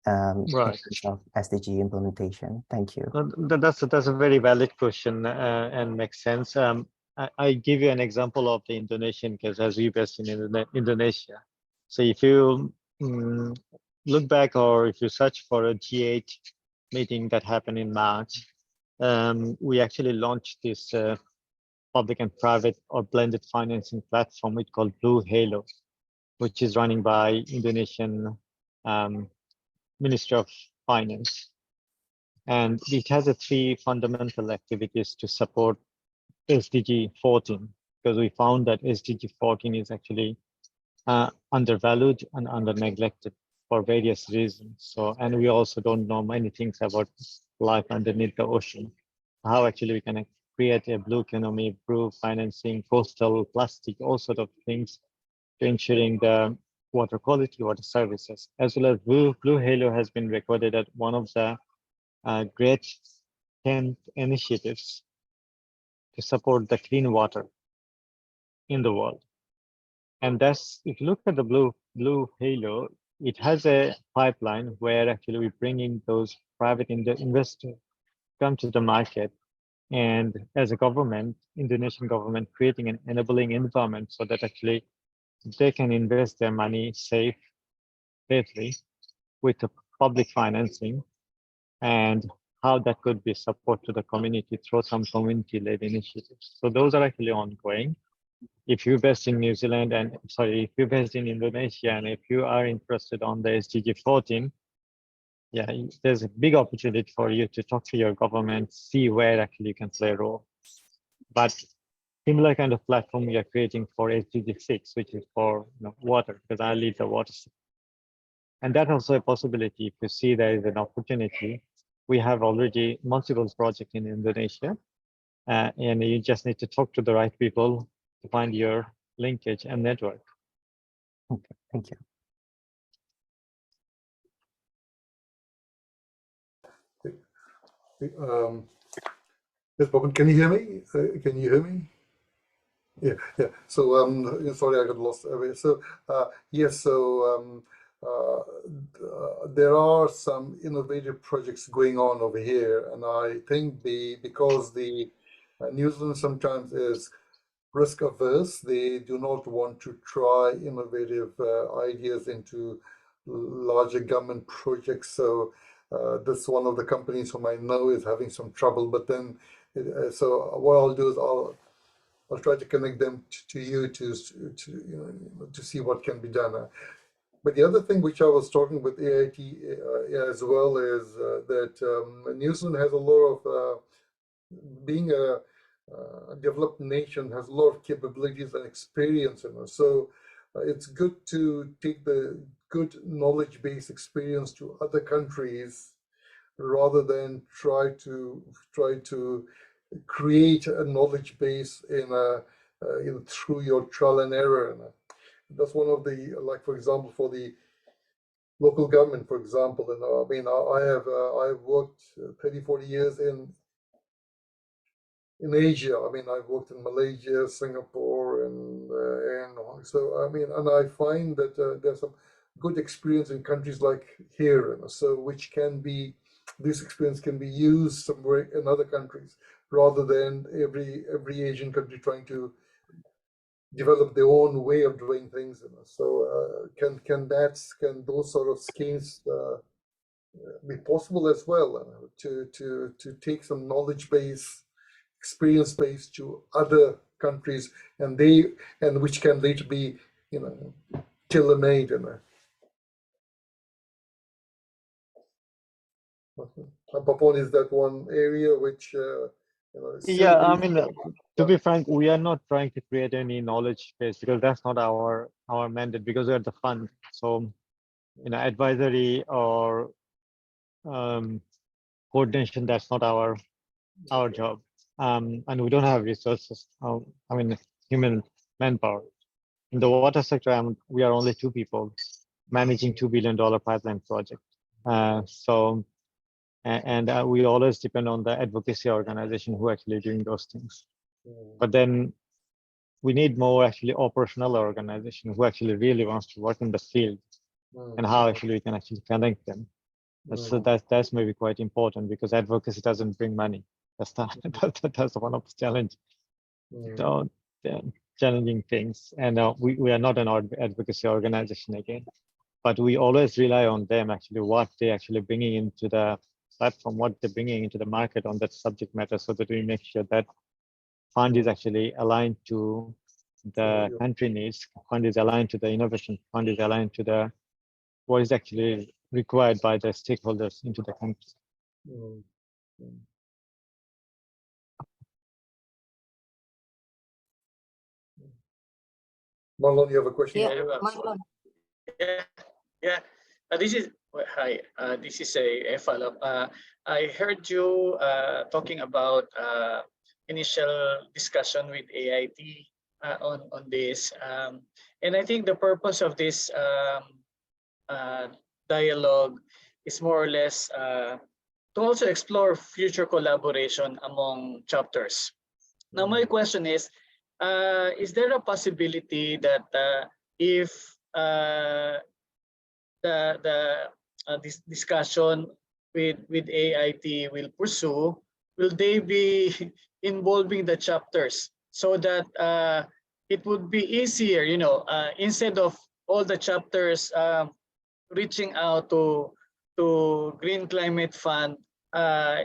Right. of SDG implementation? Thank you. That's a very valid question and makes sense. I give you an example of the Indonesian case, as we based in Indonesia. So if you look back, or if you search for a G8 meeting that happened in March, we actually launched this public and private or blended financing platform we call Blue Halo, which is running by Indonesian Ministry of Finance. And it has three fundamental activities to support SDG 14, because we found that SDG 14 is actually undervalued and under neglected for various reasons. So, and we also don't know many things about life underneath the ocean, how actually we can create a blue economy, blue financing, coastal plastic, all sort of things to ensuring the water quality, water services, as well as Blue Halo has been recorded as one of the great 10 initiatives to support the clean water in the world. And that's, if you look at the Blue Halo, it has a pipeline where actually we're bringing those private investors come to the market, and as a government, Indonesian government, creating an enabling environment so that actually they can invest their money safely with the public financing, and how that could be support to the community through some community-led initiatives. So those are actually ongoing. If you're based in New Zealand, and sorry, if you're based in Indonesia, and if you are interested on the SDG 14, yeah, there's a big opportunity for you to talk to your government, see where actually you can play a role. But similar kind of platform we are creating for SDG 6, which is for water, because I lead the water sector. And that's also a possibility. If you see there is an opportunity, we have already multiple projects in Indonesia, and you just need to talk to the right people to find your linkage and network. Okay, thank you. Yes, Bapon, can you hear me? Can you hear me? Yeah. So sorry, I got lost away. So yes, so there are some innovative projects going on over here, and I think because the New Zealand sometimes is risk averse, they do not want to try innovative ideas into larger government projects. So this one of the companies whom I know is having some trouble, but then so what I'll do is I'll try to connect them to you to see what can be done. But the other thing which I was talking with AITAA as well is that New Zealand has a lot of, being a developed nation, has a lot of capabilities and experience in it. So it's good to take the good knowledge-based experience to other countries rather than try to create a knowledge base through your trial and error. And that's one of the, like, for example, for the local government, for example, and I mean, I've worked 30-40 years in Asia. I mean, I've worked in Malaysia, Singapore, and so I mean, and I find that there's some good experience in countries like here, and so which can be, this experience can be used somewhere in other countries, rather than every Asian country trying to develop their own way of doing things. So can those sort of schemes be possible as well, to take some knowledge base, experience base to other countries, and which can later be tailor-made. Bapon, is that one area which Yeah, I mean, to be frank, we are not trying to create any knowledge base, because that's not our mandate, because we're the fund. So advisory or coordination, that's not our job. And we don't have resources. I mean, human manpower. In the water sector, we are only 2 people managing $2 billion pipeline project. So we always depend on the advocacy organization who are actually doing those things. But then we need more actually operational organization who actually really wants to work in the field, and how actually we can actually connect them. So that's maybe quite important, because advocacy doesn't bring money. That's one of the challenges. So challenging things. And we are not an advocacy organization again, but we always rely on them actually, what they actually bringing into the platform, what they're bringing into the market on that subject matter, so that we make sure that fund is actually aligned to the country needs, fund is aligned to the innovation, fund is aligned to the what is actually required by the stakeholders into the country. Marlon, you have a question? Yeah, I have a- Marlon. Yeah. This is hi. This is a follow-up. I heard you talking about initial discussion with AIT on this, and I think the purpose of this dialogue is more or less to also explore future collaboration among chapters. Now, my question is there a possibility that if this discussion with AIT will pursue, will they be involving the chapters so that it would be easier, you know, instead of all the chapters reaching out to Green Climate Fund,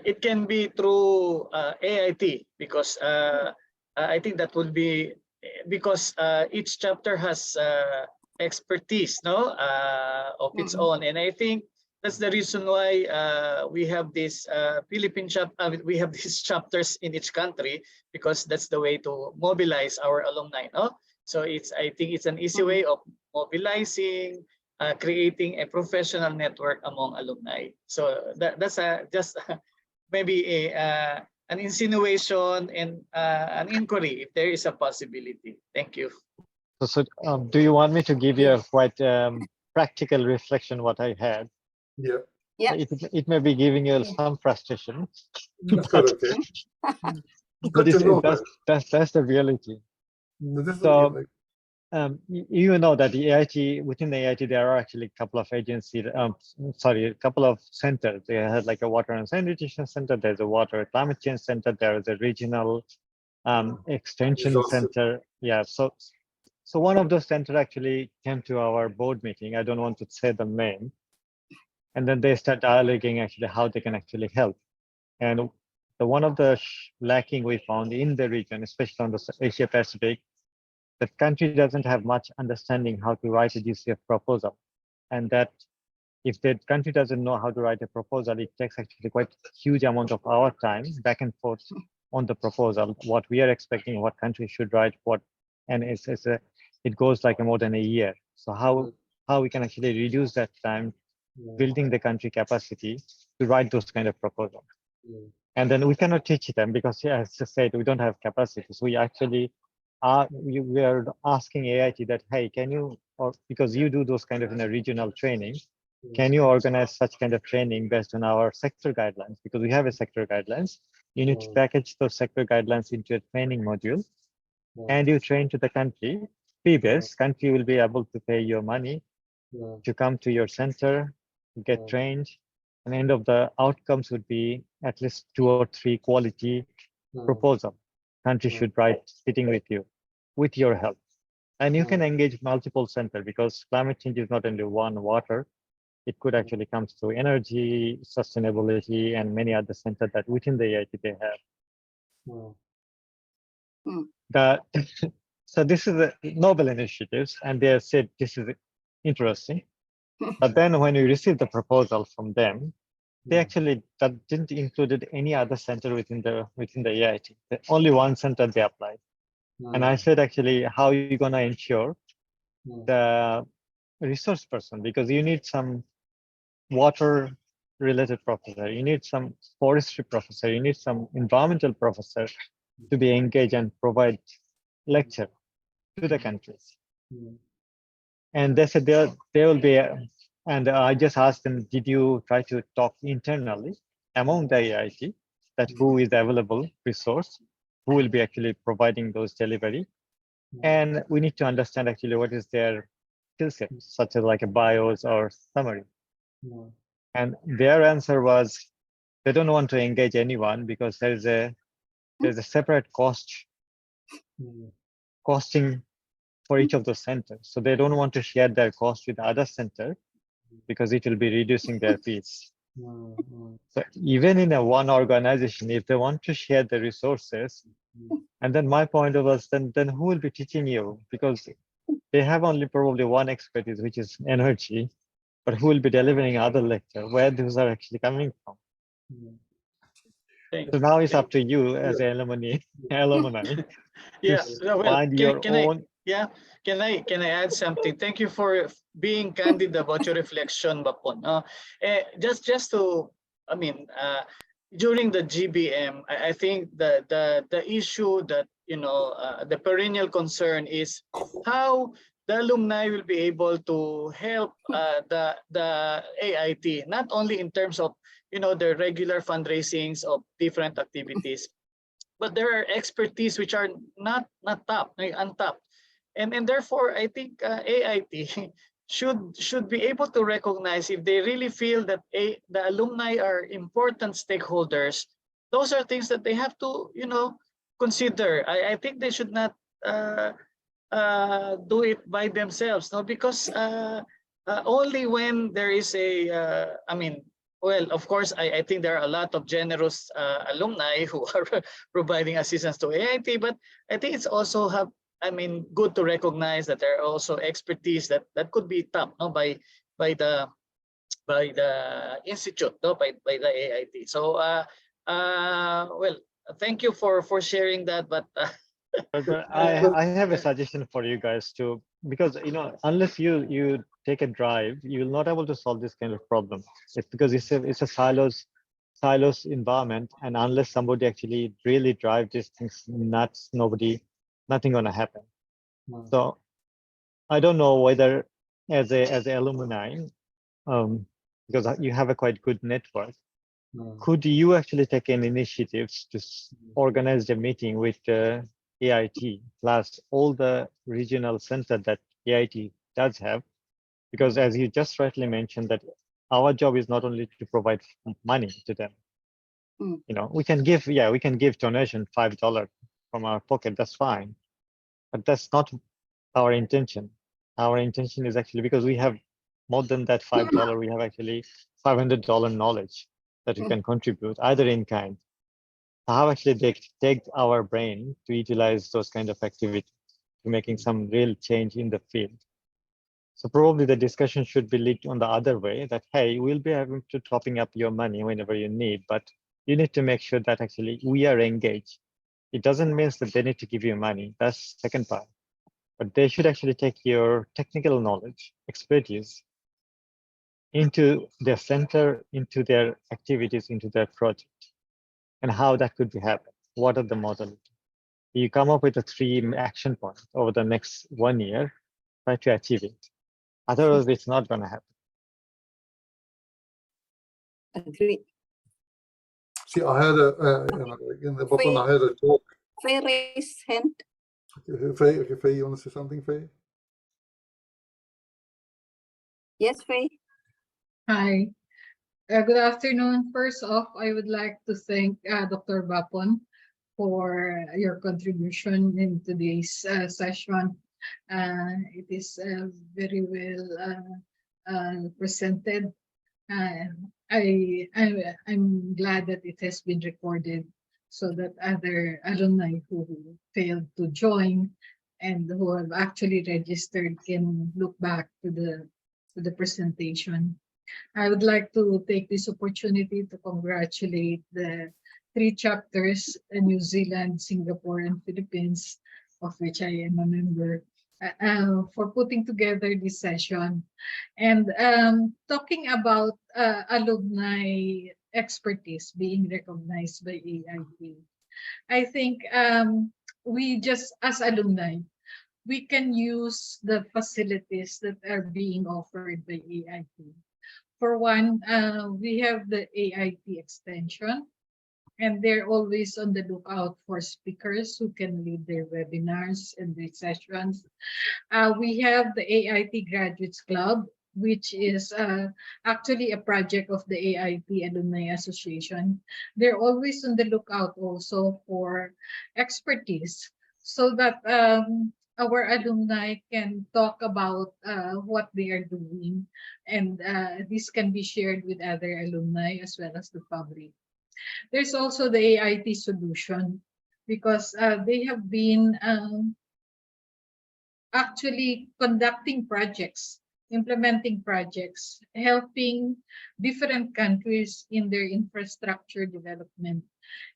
it can be through AIT, because I think that would be because each chapter has expertise, no, of its own, and I think that's the reason why we have this we have these chapters in each country, because that's the way to mobilize our alumni, no. So I think it's an easy way of mobilizing, creating a professional network among alumni. So that's just maybe an insinuation and an inquiry if there is a possibility. Thank you. So do you want me to give you a quite practical reflection what I had? Yeah. Yeah. It may be giving you some frustration. That's good, okay. But Good to know that. that's the reality. This is So, like, you know that the AIT, within the AIT, there are actually a couple of agencies, a couple of centers. They had like a water and sanitation center, there's a water climate change center, there is a regional extension Resources. center. Yeah, so one of those centers actually came to our board meeting. I don't want to say the name. And then they start dialoguing actually how they can actually help. And one of the lacking we found in the region, especially on the Asia Pacific, the country doesn't have much understanding how to write a DCF proposal. And that if the country doesn't know how to write a proposal, it takes actually quite a huge amount of our time back and forth on the proposal, what we are expecting, what country should write, what, and it goes like more than a year. So how we can actually reduce that time, building the country capacity to write those kind of proposals. And then we cannot teach them because, yeah, as I said, we don't have capacity. So we actually we are asking AIT that, hey, can you, or because you do those kind of in a regional training, can you organize such kind of training based on our sector guidelines? Because we have a sector guidelines. You need to package those sector guidelines into a training module, and you train to the country. Fee-based, country will be able to pay your money to come to your center, get trained, and end of the outcomes would be at least 2 or 3 quality proposal. Country should write sitting with you, with your help. And you can engage multiple center because climate change is not only one water. It could actually come to energy, sustainability, and many other centers that within the AIT they have. So this is a noble initiatives, and they have said this is interesting. But then when you receive the proposal from them, they actually didn't included any other center within the AIT. Only one center they applied. And I said, actually, how are you gonna ensure the resource person? Because you need some water related professor, you need some forestry professor, you need some environmental professor to be engaged and provide lecture to the countries. And they said there will be, and I just asked them, did you try to talk internally among the AIT that who is available resource, who will be actually providing those delivery? And we need to understand actually what is their skill set, such as like a bios or summary. And their answer was they don't want to engage anyone because there's a separate cost costing for each of those centers. So they don't want to share their cost with the other center because it will be reducing their fees. So even in a one organization, if they want to share the resources, and then my point was then who will be teaching you? Because they have only probably one expertise, which is energy, but who will be delivering other lecture? Where those are actually coming from? Thank So now it's up to you as an alumni Yeah, to well, find your own. can I add something? Thank you for being candid about your reflection, Bapon. Just to, I mean, during the GBM, I think the issue that, you know, the perennial concern is how the alumni will be able to help the AIT, not only in terms of, you know, the regular fundraisings of different activities, but there are expertise which are not top, like untapped, and therefore I think AIT should be able to recognize if they really feel that the alumni are important stakeholders. Those are things that they have to, you know, consider. I think they should not do it by themselves, no, because only when there is a I mean, well, of course, I think there are a lot of generous alumni who are providing assistance to AIT, but I think it's also I mean, good to recognize that there are also expertise that could be tapped, no, by the institute, no, by the AIT. So well, thank you for sharing that, but But I have a suggestion for you guys too, because you know, unless you take a drive, you will not able to solve this kind of problem. It's because it's a silos environment, and unless somebody actually really drive these things nuts, nothing gonna happen. So I don't know whether as a alumni, because you have a quite good network, could you actually take any initiatives to organize the meeting with the AIT plus all the regional center that AIT does have? Because as you just rightly mentioned, that our job is not only to provide money to them. You know, we can give donation $5 from our pocket, that's fine, but that's not our intention. Our intention is actually, because we have more than that $5, we have actually $500 knowledge that we can contribute either in kind. How actually they take our brain to utilize those kind of activities to making some real change in the field. So probably the discussion should be lead on the other way, that hey, we'll be able to topping up your money whenever you need, but you need to make sure that actually we are engaged. It doesn't mean that they need to give you money. That's the second part. But they should actually take your technical knowledge, expertise into their center, into their activities, into their project, and how that could be happen. What are the modalities? You come up with a 3 action points over the next 1 year, try to achieve it. Otherwise, it's not going to happen. Agreed. See, I had in the Bapon, I had a talk. Faye raise hand. Faye, you want to say something, Faye? Yes, Faye. Hi, good afternoon. First off, I would like to thank Dr. Bapon for your contribution in today's session. It is very well presented. I'm glad that it has been recorded so that other alumni who failed to join and who have actually registered can look back to the presentation. I would like to take this opportunity to congratulate the 3 chapters in New Zealand, Singapore, and Philippines, of which I am a member, for putting together this session. And talking about alumni expertise being recognized by AIT, I think we just, as alumni, we can use the facilities that are being offered by AIT. For one, we have the AIT extension, and they're always on the lookout for speakers who can lead their webinars and their sessions. We have the AIT Graduates Club, which is actually a project of the AIT Alumni Association. They're always on the lookout also for expertise, so that our alumni can talk about what they are doing, and this can be shared with other alumni as well as the public. There's also the AIT solution, because they have been actually conducting projects, implementing projects, helping different countries in their infrastructure development.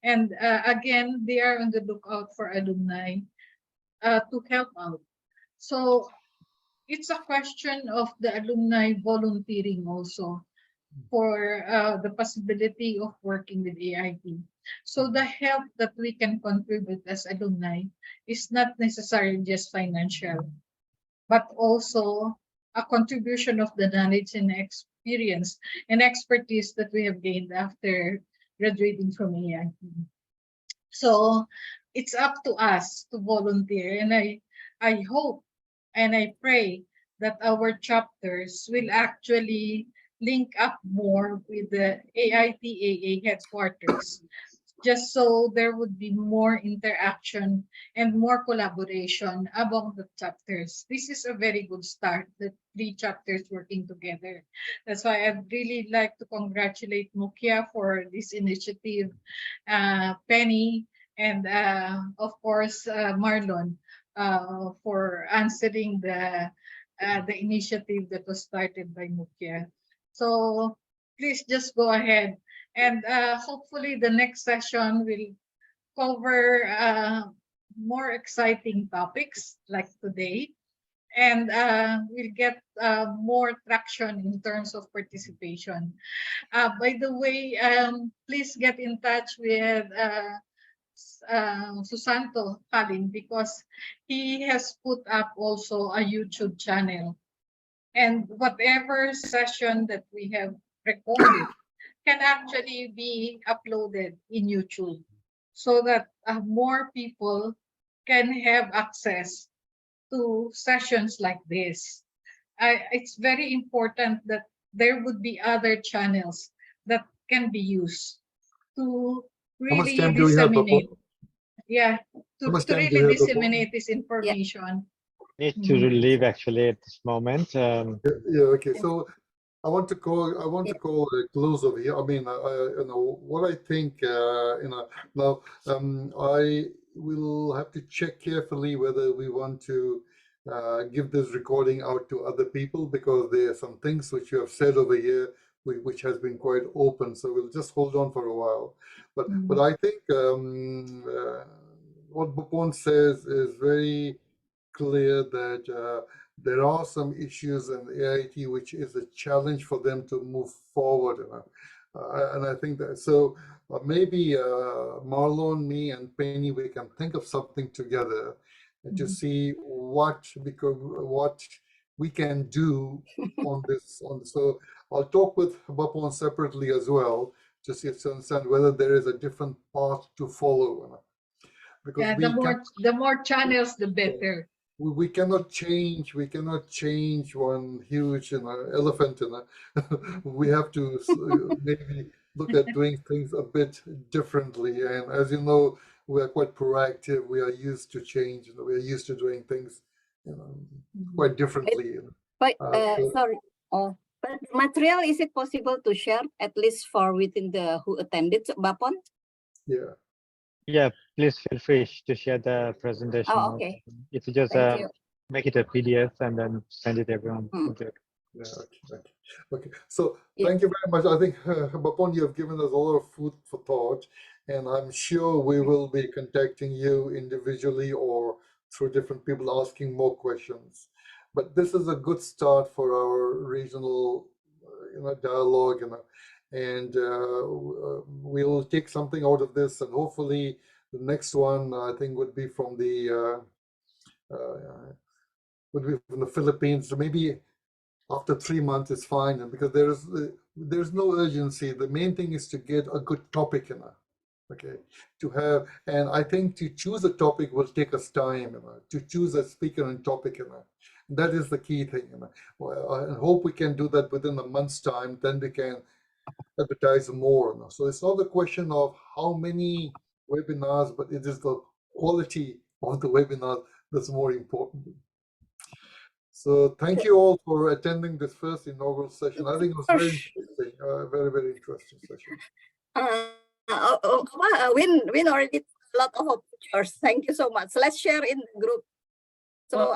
And again, they are on the lookout for alumni to help out. So it's a question of the alumni volunteering also for the possibility of working with AIT. So the help that we can contribute as alumni is not necessarily just financial, but also a contribution of the knowledge and experience and expertise that we have gained after graduating from AIT. So it's up to us to volunteer, and I hope and I pray that our chapters will actually link up more with the AITAA headquarters, just so there would be more interaction and more collaboration among the chapters. This is a very good start, the 3 chapters working together. That's why I'd really like to congratulate Mukia for this initiative, Penny, and of course Marlon for answering the initiative that was started by Mukia. So please just go ahead, and hopefully the next session will cover more exciting topics like today, and we'll get more traction in terms of participation. By the way, please get in touch with Susanto Kalin, because he has put up also a YouTube channel, and whatever session that we have recorded can actually be uploaded in YouTube, so that more people can have access to sessions like this. It's very important that there would be other channels that can be used to How much really time do we have, disseminate. Bapon? Yeah, How much to time do really we have, Bapon? disseminate this information. Need to leave actually at this moment. Yeah, okay. So I want to call a close over here. I mean, you know what I think. You know, now I will have to check carefully whether we want to give this recording out to other people, because there are some things which you have said over here which has been quite open. So we'll just hold on for a while. But I think what Bapon says is very clear, that there are some issues in AIT which is a challenge for them to move forward. And I think that so maybe Marlon, me, and Penny, we can think of something together to see what we can do on this. So I'll talk with Bapon separately as well, to see to understand whether there is a different path to follow. Because Yeah, the more channels, the better. We cannot change one huge elephant. We have to maybe look at doing things a bit differently. And as you know, we are quite proactive. We are used to change. We are used to doing things quite differently. But sorry, but material, is it possible to share at least for within the who attended, Bapon? Yeah. Yeah, please feel free to share the presentation. Oh, okay. If you just Thank you. make it a PDF and then send it to everyone. Yeah, okay. So Yeah. thank you very much. I think, Bapon, you have given us a lot of food for thought, and I'm sure we will be contacting you individually or through different people asking more questions. But this is a good start for our regional, dialogue, and we will take something out of this, and hopefully the next one I think would be from the Philippines. So maybe after 3 months is fine, and because there's no urgency. The main thing is to get a good topic in it. Okay, to have, and I think to choose a topic will take us time. To choose a speaker and topic in it. That is the key thing. Well, I hope we can do that within a month's time. Then we can advertise more. So it's not a question of how many webinars, but it is the quality of the webinar That's more important. So thank you all for attending this first inaugural session. I think it was very interesting, very, very interesting session. Win already a lot of pictures. Thank you so much. Let's share in the group. So